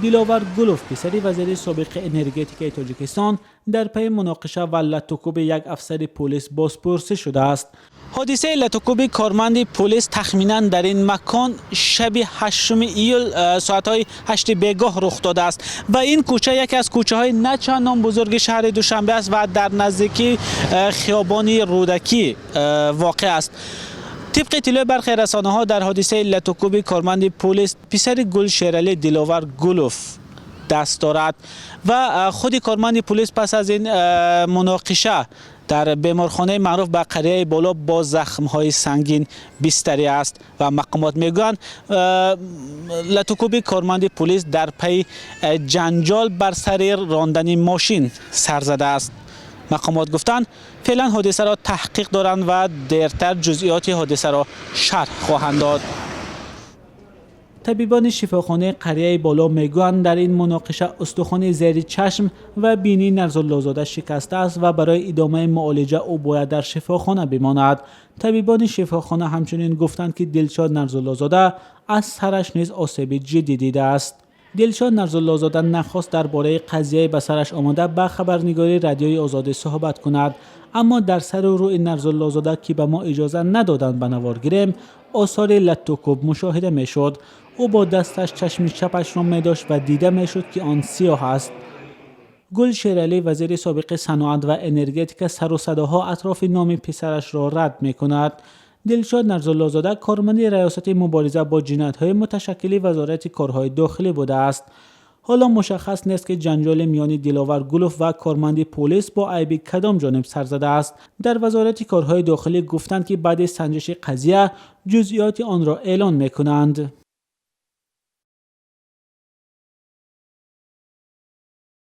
دیلاور گلوف پسر وزیر سابق انرژتیک تاجیکستان در پی مناقشه و لطوکوب یک افسر پلیس بازپرسی شده است. حادثه لطوکوب کارمند پلیس تخمینا در این مکان شب 8 ایول ساعت‌های 8 بیگاه رخ داده است و این کوچه یکی از کوچه‌های نه چندان بزرگ شهر دوشنبه است و در نزدیکی خیابان رودکی واقع است. طبق اطلاع برخی رسانه‌ها در حادثه لطوکوب کارمند پلیس پسر گل شیرعلی دیلاور گلوف دست دارد و خود کارمند پلیس پس از این مناقشه در بیمارخانه معروف به قریه بالا با زخم‌های سنگین بستری است و مقامات میگویند لطوکوب کارمند پلیس در پی جنجال بر سر راندن ماشین سر زده است. مقامات گفتند فعلا حادثه را تحقیق دارند و دیرتر جزئیات حادثه را شرح خواهند داد. طبیبان شفاخانه قریه بالا میگویند در این مناقشه استخوان زیر چشم و بینی نرزالله زاده شکسته است و برای ادامه معالجه او باید در شفاخانه بماند. طبیبان شفاخانه همچنین گفتند که دلشاد نرزالله زاده از سرش نیز آسیب جدی دیده است. دلشاد نرزالله زاده نخواست درباره قضیه به سرش آمده به خبرنگاری رادیوی آزادی صحبت کند، اما در سر و روی نرزالله زاده که به ما اجازه ندادند به نوار گیریم آثار لطوکوب مشاهده میشد. او با دستش چشم چپش را می داشت و دیده می شد که آن سیاه است. گل شیرعلی وزیر سابق صنعت و انرژتیک سر و صداها اطراف نام پسرش را رد می کند. دلشاد نرزالله زاده کارمند ریاست مبارزه با جنایت‌های متشکل وزارت کارهای داخلی بوده است. حالا مشخص نیست که جنجال میان دیلاور گلوف و کارمند پلیس با عیب کدام جانب سر زده است. در وزارت کارهای داخلی گفتند که بعد سنجش قضیه جزئیات آن را اعلان می‌کنند.